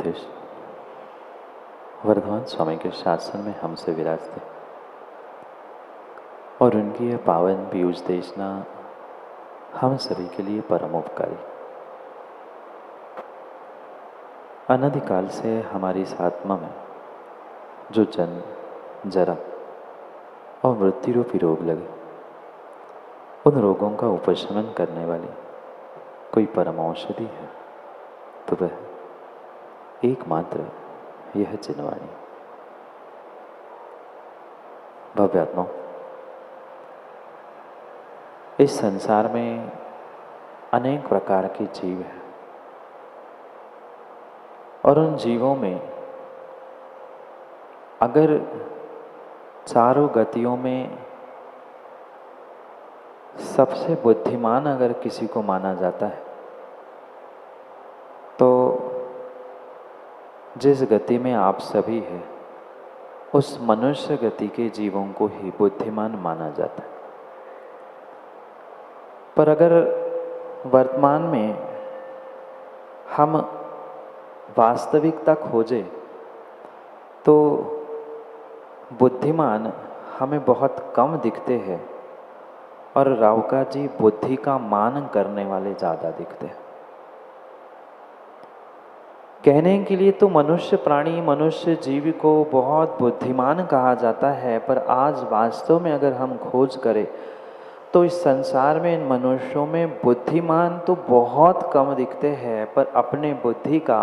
युद्धेश वर्धमान स्वामी के शासन में हमसे विराजते और उनकी यह पावन पीयूष देशना हम सभी के लिए परम उपकारी। अनादिकाल से हमारी इस आत्मा में जो जन्म, जरा और मृत्यु रूपी रोग लगे, उन रोगों का उपशमन करने वाली कोई परम औषधि है तो वह एकमात्र यह चिन्हवाणी। भव्यात्मा, इस संसार में अनेक प्रकार के जीव हैं और उन जीवों में अगर चारों गतियों में सबसे बुद्धिमान अगर किसी को माना जाता है तो जिस गति में आप सभी हैं उस मनुष्य गति के जीवों को ही बुद्धिमान माना जाता है। पर अगर वर्तमान में हम वास्तविकता खोजें तो बुद्धिमान हमें बहुत कम दिखते हैं और रावका जी बुद्धि का मान करने वाले ज़्यादा दिखते हैं। कहने के लिए तो मनुष्य प्राणी, मनुष्य जीव को बहुत बुद्धिमान कहा जाता है, पर आज वास्तव में अगर हम खोज करें तो इस संसार में इन मनुष्यों में बुद्धिमान तो बहुत कम दिखते हैं, पर अपने बुद्धि का,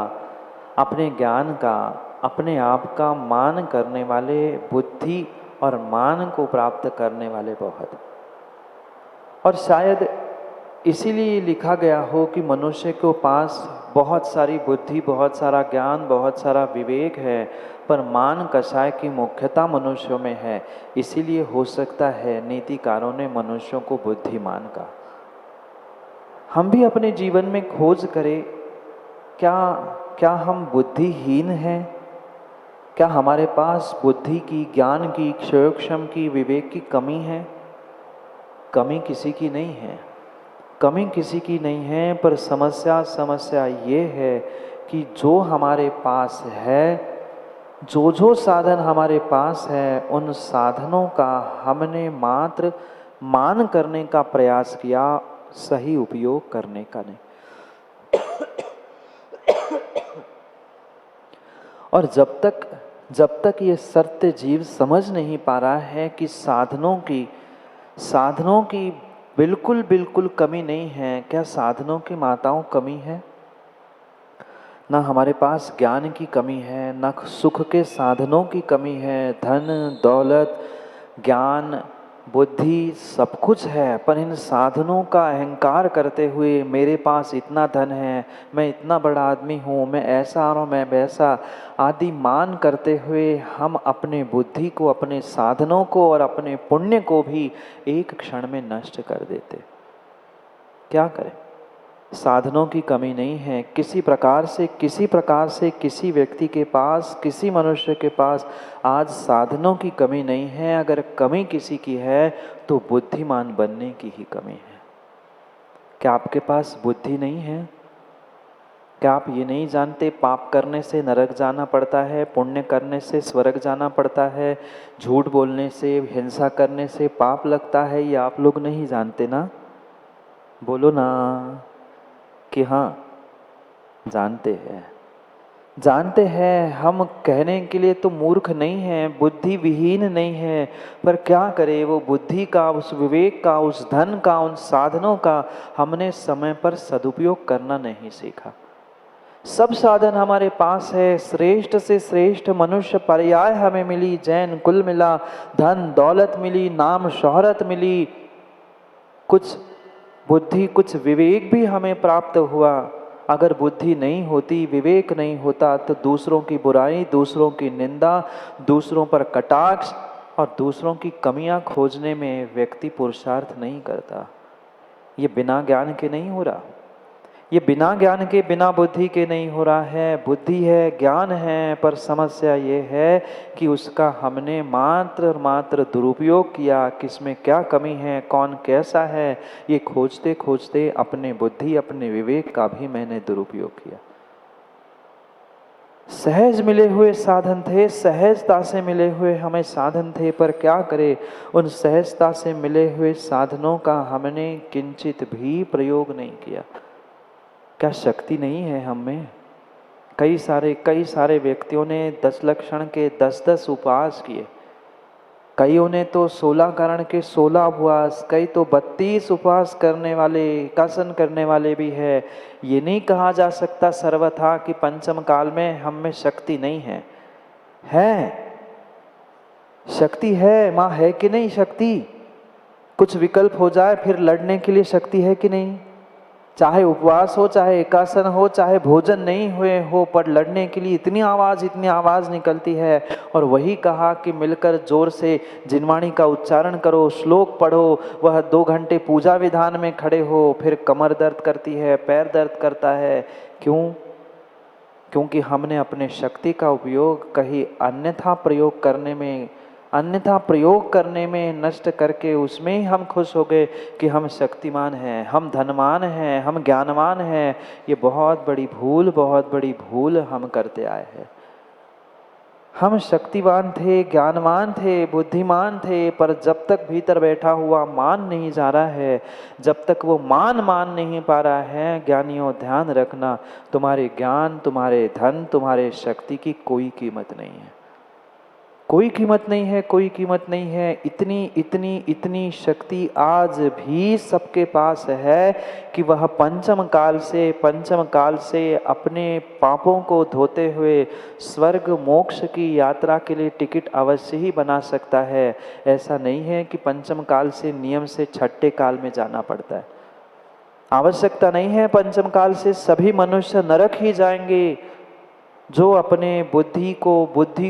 अपने ज्ञान का, अपने आप का मान करने वाले, बुद्धि और मान को प्राप्त करने वाले बहुत। और शायद इसीलिए लिखा गया हो कि मनुष्य के पास बहुत सारी बुद्धि, बहुत सारा ज्ञान, बहुत सारा विवेक है, पर मान कषाय की मुख्यता मनुष्यों में है। इसीलिए हो सकता है नीतिकारों ने मनुष्यों को बुद्धिमान कहा। हम भी अपने जीवन में खोज करें, क्या हम बुद्धिहीन हैं? क्या हमारे पास बुद्धि की, ज्ञान की, क्षयोक्षम की, विवेक की कमी है? कमी किसी की नहीं है, कमी किसी की नहीं है, पर समस्या ये है कि जो हमारे पास है, जो साधन हमारे पास है, उन साधनों का हमने मात्र मान करने का प्रयास किया, सही उपयोग करने का नहीं। और जब तक ये सत्य जीव समझ नहीं पा रहा है कि साधनों की बिल्कुल कमी नहीं है। क्या साधनों की माताओं कमी है? ना हमारे पास ज्ञान की कमी है, ना सुख के साधनों की कमी है। धन, दौलत, ज्ञान, बुद्धि सब कुछ है, पर इन साधनों का अहंकार करते हुए मेरे पास इतना धन है, मैं इतना बड़ा आदमी हूँ, मैं ऐसा और मैं वैसा आदि मान करते हुए हम अपने बुद्धि को, अपने साधनों को और अपने पुण्य को भी एक क्षण में नष्ट कर देते। क्या करें? साधनों की कमी नहीं है। किसी प्रकार से किसी व्यक्ति के पास, किसी मनुष्य के पास आज साधनों की कमी नहीं है। अगर कमी किसी की है तो बुद्धिमान बनने की ही कमी है। क्या आपके पास बुद्धि नहीं है? क्या आप ये नहीं जानते पाप करने से नरक जाना पड़ता है, पुण्य करने से स्वर्ग जाना पड़ता है, झूठ बोलने से, हिंसा करने से पाप लगता है? ये आप लोग नहीं जानते ना? बोलो ना कि हाँ जानते हैं। हम कहने के लिए तो मूर्ख नहीं हैं, बुद्धि विहीन नहीं है, पर क्या करें, वो बुद्धि का, उस विवेक का, उस धन का, उन साधनों का हमने समय पर सदुपयोग करना नहीं सीखा। सब साधन हमारे पास है, श्रेष्ठ से श्रेष्ठ मनुष्य पर्याय हमें मिली, जैन कुल मिला, धन दौलत मिली, नाम शोहरत मिली, कुछ बुद्धि, कुछ विवेक भी हमें प्राप्त हुआ। अगर बुद्धि नहीं होती, विवेक नहीं होता तो दूसरों की बुराई, दूसरों की निंदा, दूसरों पर कटाक्ष और दूसरों की कमियां खोजने में व्यक्ति पुरुषार्थ नहीं करता। ये बिना ज्ञान के नहीं हो रहा, ये बिना ज्ञान के, बिना बुद्धि के नहीं हो रहा है। बुद्धि है, ज्ञान है, पर समस्या ये है कि उसका हमने मात्र दुरुपयोग किया। किसमें क्या कमी है, कौन कैसा है, ये खोजते खोजते अपने बुद्धि, अपने विवेक का भी मैंने दुरुपयोग किया। सहज मिले हुए साधन थे, सहजता से मिले हुए हमें साधन थे, पर क्या करें, उन सहजता से मिले हुए साधनों का हमने किंचित भी प्रयोग नहीं किया। क्या शक्ति नहीं है हम में? कई सारे व्यक्तियों ने 10 लक्षण के 10-10 उपवास किए, कईयों ने तो 16 करण के 16 उपवास, कई तो 32 उपवास करने वाले, एकासन करने वाले भी है। ये नहीं कहा जा सकता सर्वथा कि पंचम काल में हम में शक्ति नहीं है। है, शक्ति है, माँ है कि नहीं शक्ति? कुछ विकल्प हो जाए फिर लड़ने के लिए शक्ति है कि नहीं? चाहे उपवास हो, चाहे एकासन हो, चाहे भोजन नहीं हुए हो, पर लड़ने के लिए इतनी आवाज निकलती है। और वही कहा कि मिलकर जोर से जिनवाणी का उच्चारण करो, श्लोक पढ़ो, वह 2 घंटे पूजा विधान में खड़े हो, फिर कमर दर्द करती है, पैर दर्द करता है। क्यों? क्योंकि हमने अपने शक्ति का उपयोग कहीं अन्यथा प्रयोग करने में नष्ट करके उसमें ही हम खुश हो गए कि हम शक्तिमान हैं, हम धनवान हैं, हम ज्ञानवान हैं। ये बहुत बड़ी भूल हम करते आए हैं। हम शक्तिवान थे, ज्ञानवान थे, बुद्धिमान थे, पर जब तक भीतर बैठा हुआ मान नहीं जा रहा है, जब तक वो मान नहीं पा रहा है, ज्ञानियों ध्यान रखना, तुम्हारे ज्ञान, तुम्हारे धन, तुम्हारे शक्ति की कोई कीमत नहीं है। कोई कीमत नहीं है, कोई कीमत नहीं है। इतनी शक्ति आज भी सबके पास है कि वह पंचम काल से अपने पापों को धोते हुए स्वर्ग मोक्ष की यात्रा के लिए टिकट अवश्य ही बना सकता है। ऐसा नहीं है कि पंचम काल से नियम से छठे काल में जाना पड़ता है। आवश्यकता नहीं है पंचम काल से सभी मनुष्य नरक ही जाएंगे। जो अपने बुद्धि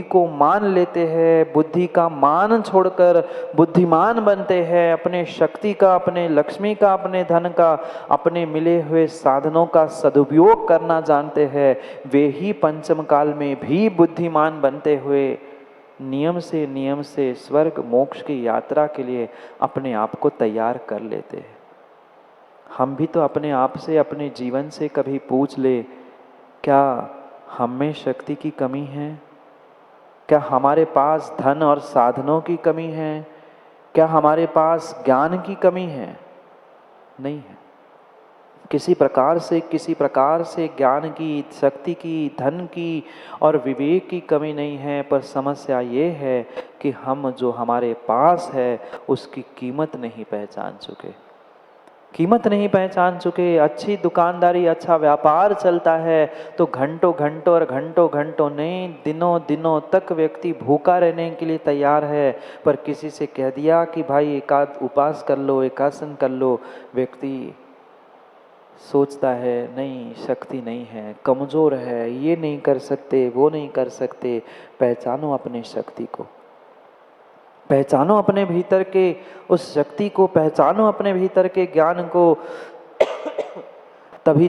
को मान लेते हैं, बुद्धि का मान छोड़कर बुद्धिमान बनते हैं, अपने शक्ति का, अपने लक्ष्मी का, अपने धन का, अपने मिले हुए साधनों का सदुपयोग करना जानते हैं, वे ही पंचम काल में भी बुद्धिमान बनते हुए नियम से स्वर्ग मोक्ष की यात्रा के लिए अपने आप को तैयार कर लेते हैं। हम भी तो अपने आप से, अपने जीवन से कभी पूछ ले, क्या हम में शक्ति की कमी है? क्या हमारे पास धन और साधनों की कमी है? क्या हमारे पास ज्ञान की कमी है? नहीं है। किसी प्रकार से ज्ञान की, शक्ति की, धन की और विवेक की कमी नहीं है, पर समस्या ये है कि हम जो हमारे पास है उसकी कीमत नहीं पहचान चुके। अच्छी दुकानदारी, अच्छा व्यापार चलता है तो घंटों नहीं, दिनों तक व्यक्ति भूखा रहने के लिए तैयार है। पर किसी से कह दिया कि भाई एकाध उपास कर लो, एकासन कर लो, व्यक्ति सोचता है नहीं, शक्ति नहीं है, कमजोर है, ये नहीं कर सकते, वो नहीं कर सकते। पहचानो अपनी शक्ति को, पहचानो अपने भीतर के उस शक्ति को, पहचानो अपने भीतर के ज्ञान को। तभी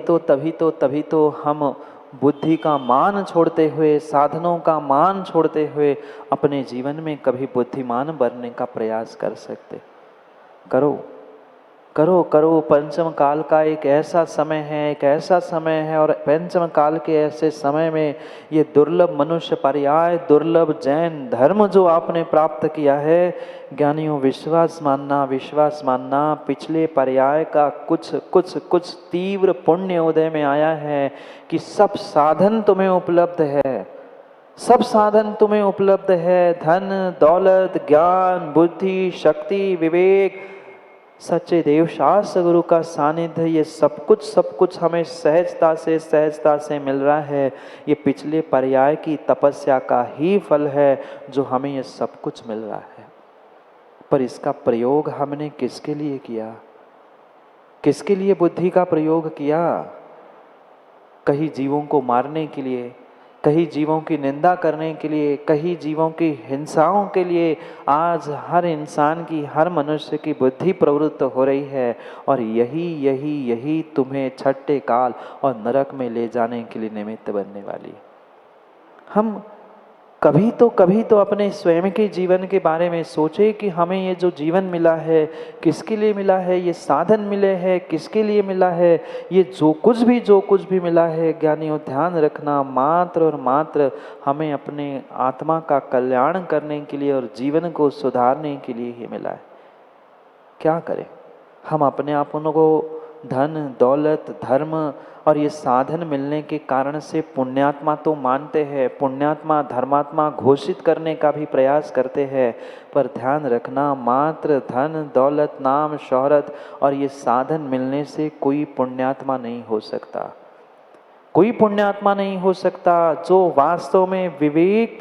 तो हम बुद्धि का मान छोड़ते हुए, साधनों का मान छोड़ते हुए अपने जीवन में कभी बुद्धिमान बनने का प्रयास कर सकते। करो। पंचम काल का एक ऐसा समय है और पंचम काल के ऐसे समय में ये दुर्लभ मनुष्य पर्याय, दुर्लभ जैन धर्म जो आपने प्राप्त किया है, ज्ञानियों विश्वास मानना, पिछले पर्याय का कुछ तीव्र पुण्य उदय में आया है कि सब साधन तुम्हें उपलब्ध है, धन, दौलत, ज्ञान, बुद्धि, शक्ति, विवेक, सच्चे देव शास्त्र गुरु का सानिध्य, ये सब कुछ हमें सहजता से मिल रहा है। ये पिछले पर्याय की तपस्या का ही फल है जो हमें ये सब कुछ मिल रहा है। पर इसका प्रयोग हमने किसके लिए किया? किसके लिए बुद्धि का प्रयोग किया? कहीं जीवों को मारने के लिए, कहीं जीवों की निंदा करने के लिए, कहीं जीवों की हिंसाओं के लिए आज हर इंसान की, हर मनुष्य की बुद्धि प्रवृत्त हो रही है। और यही तुम्हें छठे काल और नरक में ले जाने के लिए निमित्त बनने वाली। हम कभी तो अपने स्वयं के जीवन के बारे में सोचे कि हमें ये जो जीवन मिला है किसके लिए मिला है, ये साधन मिले हैं किसके लिए मिला है, ये जो कुछ भी मिला है ज्ञानियों ध्यान रखना मात्र और मात्र हमें अपने आत्मा का कल्याण करने के लिए और जीवन को सुधारने के लिए ही मिला है। क्या करें हम अपने आपनों को धन दौलत धर्म और ये साधन मिलने के कारण से पुण्यात्मा तो मानते हैं, पुण्यात्मा धर्मात्मा घोषित करने का भी प्रयास करते हैं, पर ध्यान रखना मात्र धन दौलत नाम शोहरत और ये साधन मिलने से कोई पुण्यात्मा नहीं हो सकता। कोई पुण्यात्मा नहीं हो सकता जो वास्तव में विवेक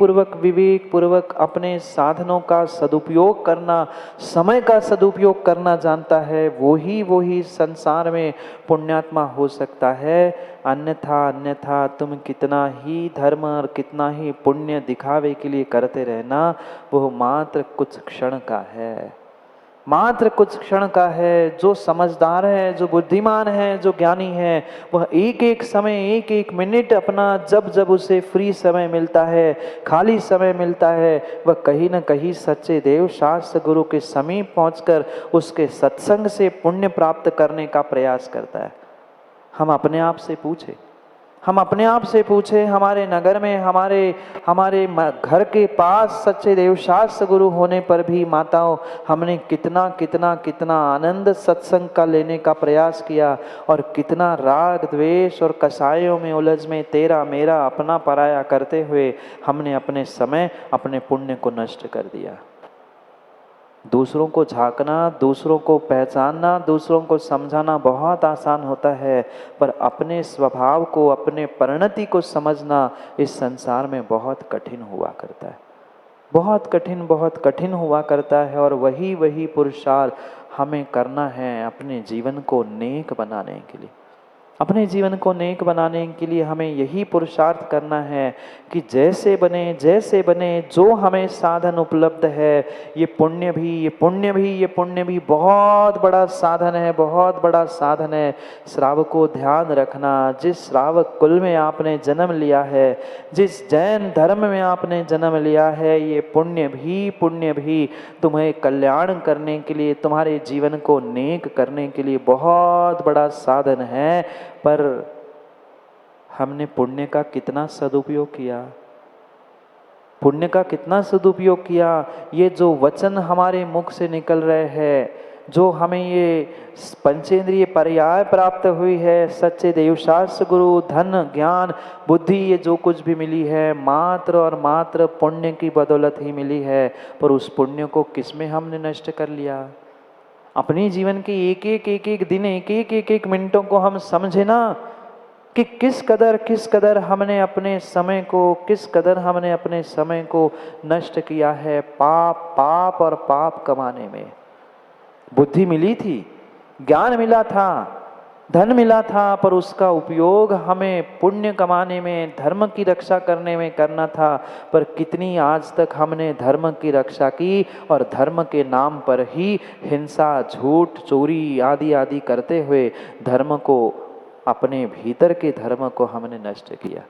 पूर्वक अपने साधनों का सदुपयोग करना, समय का सदुपयोग करना जानता है, वो ही संसार में पुण्यात्मा हो सकता है। अन्यथा तुम कितना ही धर्म और कितना ही पुण्य दिखावे के लिए करते रहना, वो मात्र कुछ क्षण का है, मात्र कुछ क्षण का है। जो समझदार है, जो बुद्धिमान है, जो ज्ञानी है, वह एक एक समय एक एक मिनट अपना जब उसे फ्री समय मिलता है, खाली समय मिलता है, वह कहीं न कहीं सच्चे देव शास्त्र गुरु के समीप पहुंचकर उसके सत्संग से पुण्य प्राप्त करने का प्रयास करता है। हम अपने आप से पूछे हमारे नगर में हमारे घर के पास सच्चे देवशास्त्र गुरु होने पर भी माताओं हमने कितना आनंद सत्संग का लेने का प्रयास किया और कितना राग द्वेष और कसायों में उलझ में तेरा मेरा अपना पराया करते हुए हमने अपने समय अपने पुण्य को नष्ट कर दिया। दूसरों को झांकना, दूसरों को पहचानना, दूसरों को समझाना बहुत आसान होता है, पर अपने स्वभाव को अपने परिणति को समझना इस संसार में बहुत कठिन हुआ करता है, बहुत कठिन हुआ करता है। और वही पुरुषार्थ हमें करना है अपने जीवन को नेक बनाने के लिए। अपने जीवन को नेक बनाने के लिए हमें यही पुरुषार्थ करना है कि जैसे बने जो हमें साधन उपलब्ध है, ये पुण्य भी बहुत बड़ा साधन है, बहुत बड़ा साधन है। श्रावकों ध्यान रखना, जिस श्रावक कुल में आपने जन्म लिया है, जिस जैन धर्म में आपने जन्म लिया है, ये पुण्य भी तुम्हें कल्याण करने के लिए, तुम्हारे जीवन को नेक करने के लिए बहुत बड़ा साधन है। पर हमने पुण्य का कितना सदुपयोग किया, ये जो वचन हमारे मुख से निकल रहे हैं, जो हमें ये पंचेंद्रिय पर्याय प्राप्त हुई है, सच्चे देवशास्त्र गुरु धन ज्ञान बुद्धि, ये जो कुछ भी मिली है मात्र और मात्र पुण्य की बदौलत ही मिली है। पर उस पुण्य को किसमें हमने नष्ट कर लिया। अपने जीवन के एक एक दिन एक एक मिनटों को हम समझे ना कि किस कदर हमने अपने समय को नष्ट किया है पाप और पाप कमाने में। बुद्धि मिली थी, ज्ञान मिला था, धन मिला था, पर उसका उपयोग हमें पुण्य कमाने में, धर्म की रक्षा करने में करना था। पर कितनी आज तक हमने धर्म की रक्षा की और धर्म के नाम पर ही हिंसा झूठ चोरी आदि करते हुए धर्म को, अपने भीतर के धर्म को हमने नष्ट किया।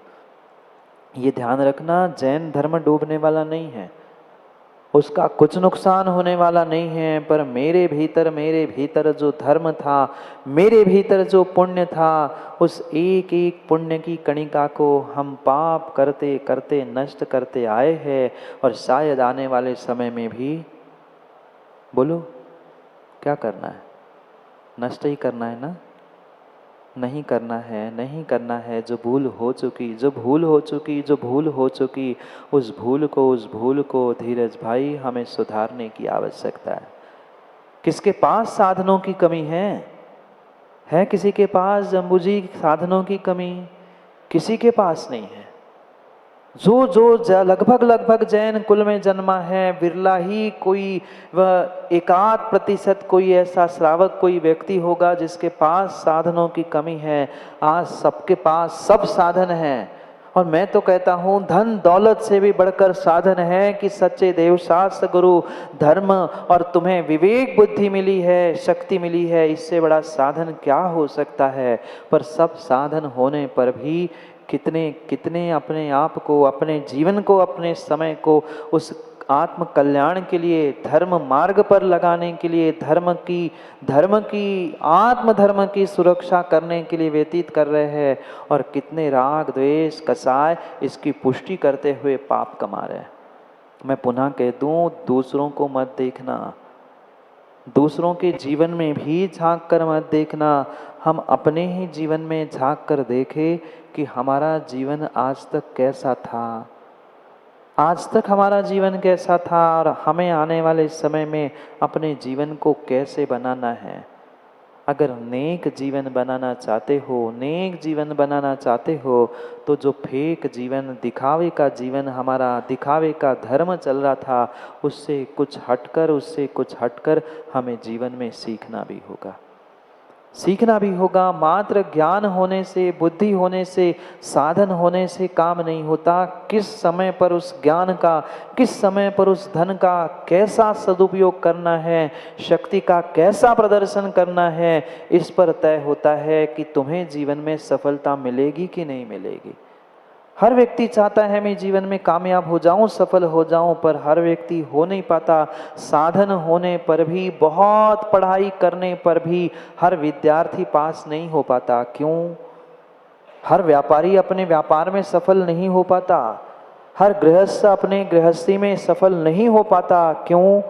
ये ध्यान रखना, जैन धर्म डूबने वाला नहीं है, उसका कुछ नुकसान होने वाला नहीं है, पर मेरे भीतर जो धर्म था, मेरे भीतर जो पुण्य था, उस एक एक पुण्य की कणिका को हम पाप करते करते नष्ट करते आए हैं। और शायद आने वाले समय में भी, बोलो क्या करना है, नष्ट ही करना है ना, नहीं करना है। जो भूल हो चुकी उस भूल को धीरज भाई हमें सुधारने की आवश्यकता है। किसके पास साधनों की कमी है किसी के पास जम्बू जी साधनों की कमी किसी के पास नहीं है। जो लगभग जैन कुल में जन्मा है, बिरला ही कोई वह 1% कोई ऐसा श्रावक कोई व्यक्ति होगा जिसके पास साधनों की कमी है। आज सबके पास सब साधन है, और मैं तो कहता हूँ धन दौलत से भी बढ़कर साधन है कि सच्चे देवशास्त्र गुरु धर्म और तुम्हें विवेक बुद्धि मिली है, शक्ति मिली है, इससे बड़ा साधन क्या हो सकता है। पर सब साधन होने पर भी कितने कितने अपने आप को, अपने जीवन को, अपने समय को उस आत्म कल्याण के लिए, धर्म मार्ग पर लगाने के लिए, आत्म धर्म की सुरक्षा करने के लिए व्यतीत कर रहे हैं, और कितने राग द्वेष कसाय इसकी पुष्टि करते हुए पाप कमा रहे हैं। मैं पुनः कह दूं, दूसरों को मत देखना, दूसरों के जीवन में भी झांक कर मत देखना, हम अपने ही जीवन में झांक कर देखें कि हमारा जीवन आज तक कैसा था, आज तक हमारा जीवन कैसा था, और हमें आने वाले समय में अपने जीवन को कैसे बनाना है। अगर नेक जीवन बनाना चाहते हो, नेक जीवन बनाना चाहते हो, तो जो फेक जीवन, दिखावे का जीवन, हमारा दिखावे का धर्म चल रहा था, उससे कुछ हटकर हमें जीवन में सीखना भी होगा, सीखना भी होगा। मात्र ज्ञान होने से, बुद्धि होने से, साधन होने से काम नहीं होता। किस समय पर उस ज्ञान का, किस समय पर उस धन का कैसा सदुपयोग करना है, शक्ति का कैसा प्रदर्शन करना है, इस पर तय होता है कि तुम्हें जीवन में सफलता मिलेगी कि नहीं मिलेगी। हर व्यक्ति चाहता है मैं जीवन में कामयाब हो जाऊं, सफल हो जाऊं, पर हर व्यक्ति हो नहीं पाता। साधन होने पर भी, बहुत पढ़ाई करने पर भी हर विद्यार्थी पास नहीं हो पाता। क्यों? हर व्यापारी अपने व्यापार में सफल नहीं हो पाता, हर गृहस्थ अपने गृहस्थी में सफल नहीं हो पाता। क्यों?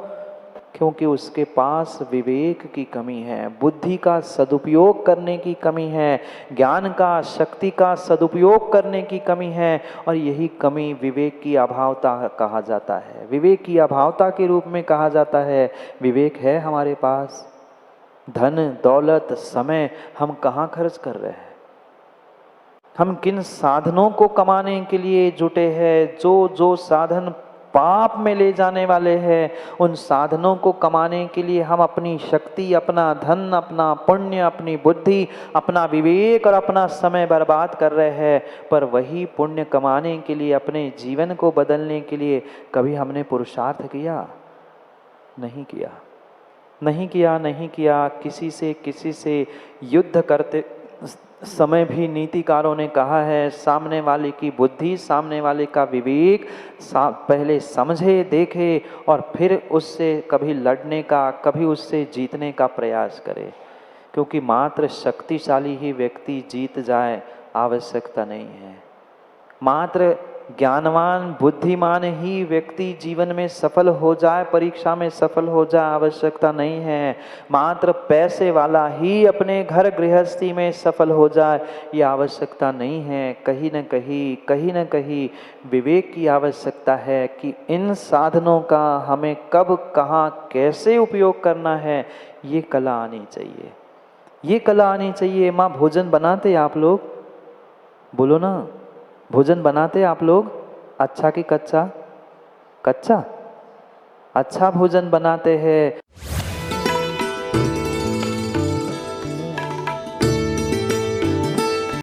क्योंकि उसके पास विवेक की कमी है, बुद्धि का सदुपयोग करने की कमी है, ज्ञान का, शक्ति का सदुपयोग करने की कमी है, और यही कमी विवेक की अभावता कहा जाता है, विवेक की अभावता के रूप में कहा जाता है। विवेक है हमारे पास, धन दौलत समय हम कहाँ खर्च कर रहे हैं, हम किन साधनों को कमाने के लिए जुटे हैं। जो साधन पाप में ले जाने वाले हैं, उन साधनों को कमाने के लिए हम अपनी शक्ति, अपना धन, अपना पुण्य, अपनी बुद्धि, अपना विवेक और अपना समय बर्बाद कर रहे हैं। पर वही पुण्य कमाने के लिए, अपने जीवन को बदलने के लिए कभी हमने पुरुषार्थ किया? नहीं किया, नहीं किया, नहीं किया। किसी से युद्ध करते समय भी नीतिकारों ने कहा है, सामने वाले की बुद्धि, सामने वाले का विवेक पहले समझे, देखे, और फिर उससे कभी लड़ने का, कभी उससे जीतने का प्रयास करे। क्योंकि मात्र शक्तिशाली ही व्यक्ति जीत जाए आवश्यकता नहीं है, मात्र ज्ञानवान बुद्धिमान ही व्यक्ति जीवन में सफल हो जाए, परीक्षा में सफल हो जाए आवश्यकता नहीं है, मात्र पैसे वाला ही अपने घर गृहस्थी में सफल हो जाए ये आवश्यकता नहीं है। कहीं न कहीं विवेक की आवश्यकता है कि इन साधनों का हमें कब, कहाँ, कैसे उपयोग करना है, ये कला आनी चाहिए, ये कला आनी चाहिए। माँ, भोजन बनाते आप लोग? बोलो ना, भोजन बनाते आप लोग? अच्छा कि कच्चा? कच्चा। अच्छा भोजन बनाते हैं